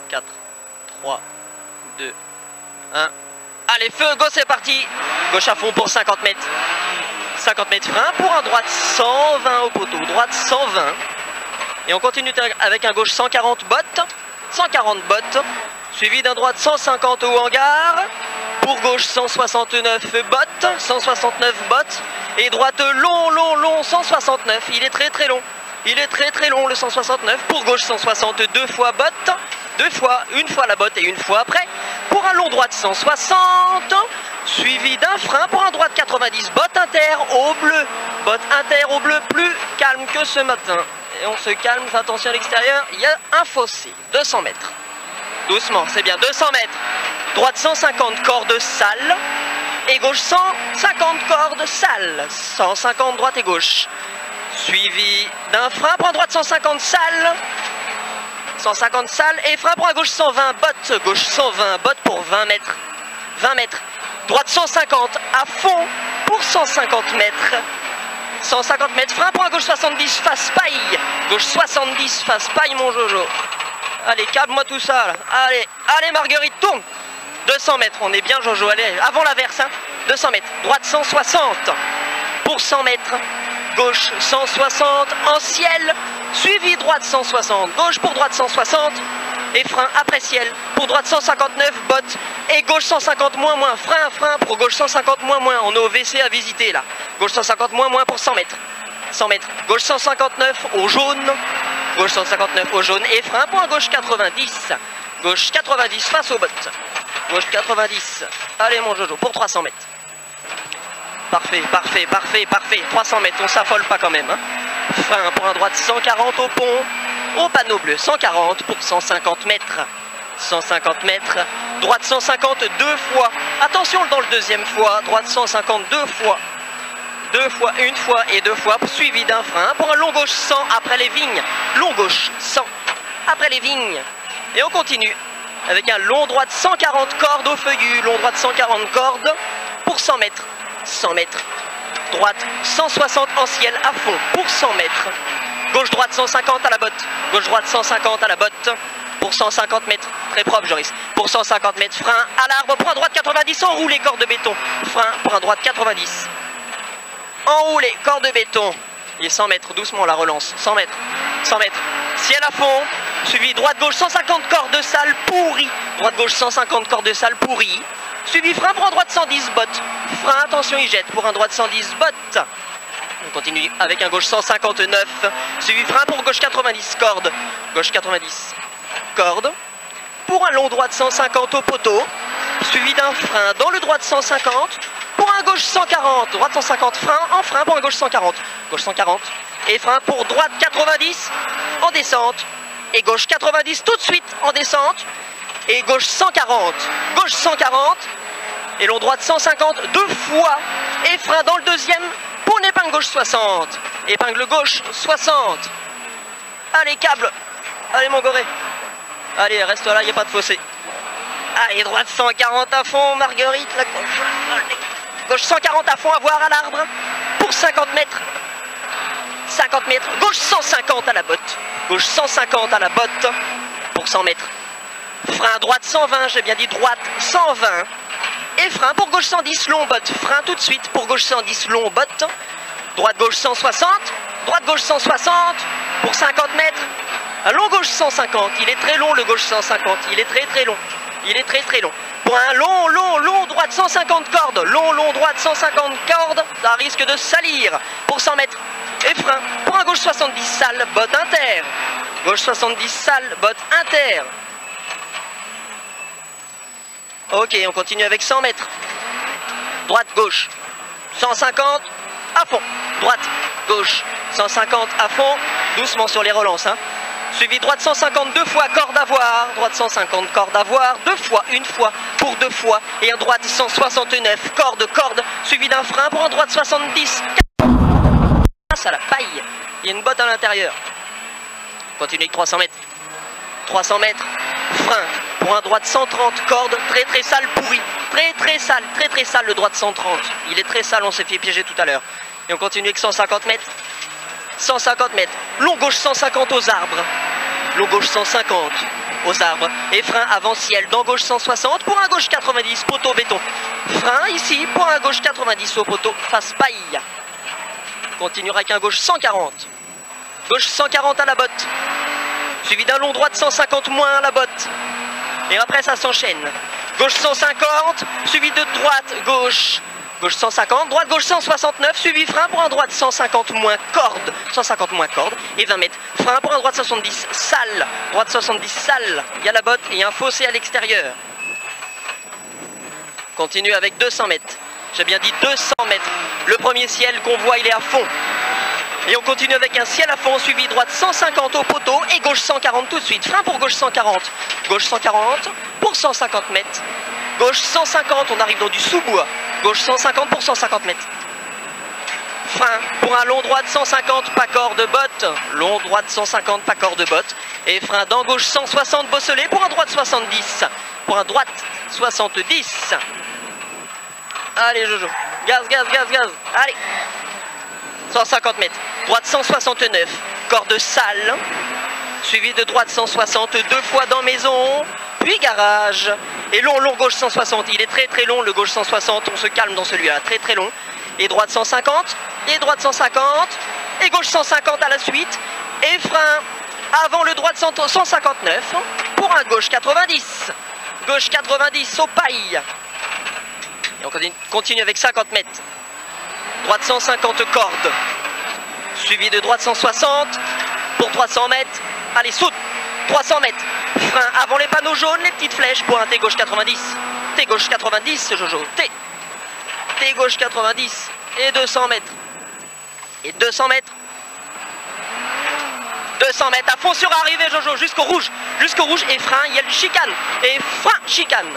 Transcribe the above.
4, 3, 2, 1. Allez, feu, go, c'est parti. Gauche à fond pour 50 mètres. 50 mètres frein pour un droite 120 au poteau. Droite 120. Et on continue avec un gauche 140 bottes. 140 bottes. Suivi d'un droite 150 au hangar. Pour gauche 169 bottes. 169 bottes. Et droite long 169. Il est très long. Il est très long le 169. Pour gauche 162 fois bottes. Une fois la botte et une fois après. Pour un long droite 160. Suivi d'un frein pour un droite 90. Botte inter au bleu. Botte inter au bleu, plus calme que ce matin. Et on se calme, attention à l'extérieur. Il y a un fossé. 200 mètres. Doucement, c'est bien. 200 mètres. Droite 150, corde sale. Et gauche 150, corde sale. 150 droite et gauche. Suivi d'un frein pour un droite 150 sale. 150 sale et frein pour un gauche 120 bottes. Gauche 120 bottes pour 20 mètres. 20 mètres. Droite 150 à fond pour 150 mètres. 150 mètres frein pour un gauche 70 face paille. Gauche 70 face paille mon Jojo. Allez, calme-moi tout ça là. Allez Marguerite, tourne. 200 mètres, on est bien Jojo. Allez, avant l'averse, hein. 200 mètres. Droite 160 pour 100 mètres. Gauche 160 en ciel. Suivi droite 160. Gauche pour droite 160. Et frein après ciel. Pour droite 159 bottes. Et gauche 150 moins. Frein pour gauche 150 moins. On est au WC à visiter là. Gauche 150 moins pour 100 mètres. 100 mètres. Gauche 159 au jaune. Gauche 159 au jaune. Et frein pour un gauche 90. Gauche 90 face aux bottes. Gauche 90. Allez mon Jojo pour 300 mètres. Parfait. 300 mètres, on s'affole pas quand même. Hein. Frein pour un droite 140 au pont. Au panneau bleu 140 pour 150 mètres. 150 mètres. Droite 150 deux fois. Attention dans le deuxième fois. Droite 150 deux fois. Une fois et deux fois. Suivi d'un frein pour un long gauche 100 après les vignes. Long gauche 100 après les vignes. Et on continue avec un long droite 140 cordes au feuillu. Long droite 140 cordes pour 100 mètres. 100 mètres. Droite 160 en ciel à fond pour 100 mètres. Gauche droite 150 à la botte. Gauche droite 150 à la botte pour 150 mètres. Très propre Joris. Pour 150 mètres. Frein à l'arbre pour un droite 90 enroulé corde de béton. Frein pour un droite 90. Enroulé corde de béton. Et 100 mètres. Doucement la relance. 100 mètres. 100 mètres. Ciel à fond. Suivi droite gauche 150 cordes de salle pourri. Droite gauche 150 cordes de salle pourri. Suivi frein pour un droite 110 bottes. Frein, attention, il jette pour un droite 110 bottes. On continue avec un gauche 159. Suivi frein pour gauche 90 corde. Gauche 90 corde. Pour un long droite 150 au poteau. Suivi d'un frein dans le droite 150. Pour un gauche 140. Droite 150 frein en frein pour un gauche 140. Gauche 140. Et frein pour droite 90 en descente. Et gauche 90 tout de suite en descente. Et gauche 140. Gauche 140. Et long droite 150 deux fois. Et frein dans le deuxième pour une épingle gauche 60. Épingle gauche 60. Allez, câble. Allez, mon goré. Allez, reste là, il n'y a pas de fossé. Allez, droite 140 à fond, Marguerite. La gauche. Allez. Gauche 140 à fond, à voir à l'arbre. Pour 50 mètres. 50 mètres. Gauche 150 à la botte. Gauche 150 à la botte. Pour 100 mètres. Frein droite 120, j'ai bien dit droite 120. Et frein pour gauche 110 long botte. Frein tout de suite pour gauche 110 long botte. Droite gauche 160. Droite gauche 160 pour 50 mètres. Un long gauche 150. Il est très long le gauche 150. Il est très long. Il est très long. Pour un long droite 150 cordes. Long droite 150 cordes. Ça risque de salir pour 100 mètres. Et frein pour un gauche 70 sale botte inter. Gauche 70 sale botte inter. Ok, on continue avec 100 mètres. Droite, gauche, 150 à fond. Droite, gauche, 150 à fond. Doucement sur les relances. Hein. Suivi droite 150 deux fois, corde à voir. Droite 150, corde à voir. Deux fois, une fois, pour deux fois. Et un droite 169, corde. Suivi d'un frein pour un droite 70. Passe à la paille. Il y a une botte à l'intérieur. Continue avec 300 mètres. 300 mètres. Frein pour un droite 130 corde, très sale pourri, très sale le droite 130, il est très sale, on s'est fait piéger tout à l'heure. Et on continue avec 150 mètres, 150 mètres, long gauche 150 aux arbres, long gauche 150 aux arbres et frein avant ciel dans gauche 160 pour un gauche 90 poteau béton. Frein ici pour un gauche 90 au poteau face paille. Continuera avec un gauche 140. Gauche 140 à la botte. Suivi d'un long droite 150 moins à la botte. Et après ça s'enchaîne. Gauche 150, suivi de droite, gauche. Gauche 150, droite, gauche 169, suivi frein pour un droite 150 moins corde. 150 moins corde et 20 mètres. Frein pour un droite 70, salle. Droite 70, salle. Il y a la botte et un fossé à l'extérieur. Continue avec 200 mètres. J'ai bien dit 200 mètres. Le premier ciel qu'on voit, il est à fond. Et on continue avec un ciel à fond, suivi droite 150 au poteau et gauche 140 tout de suite. Frein pour gauche 140. Gauche 140 pour 150 mètres. Gauche 150, on arrive dans du sous-bois. Gauche 150 pour 150 mètres. Frein pour un long droite 150, pas corde botte. Long droite 150, pas corde botte. Et frein dans gauche 160, bosselé pour un droite 70. Pour un droite 70. Allez Jojo, gaz, gaz, gaz, gaz. Allez. 150 mètres. Droite 169, corde sale. Suivi de droite 160, deux fois dans maison. Puis garage. Et long, long, gauche 160. Il est très très long le gauche 160. On se calme dans celui-là. Très très long. Et droite 150. Et droite 150. Et gauche 150 à la suite. Et frein avant le droite 159. Pour un gauche 90. Gauche 90 au paille. Et on continue avec 50 mètres. Droite 150 corde. Suivi de droite 160. Pour 300 mètres. Allez, saute. 300 mètres. Frein avant les panneaux jaunes, les petites flèches pour un T gauche 90. T gauche 90, Jojo. T. T gauche 90. Et 200 mètres. Et 200 mètres. 200 mètres. À fond sur arrivée, Jojo. Jusqu'au rouge. Jusqu'au rouge. Et frein. Il y a le chicane. Et frein, chicane.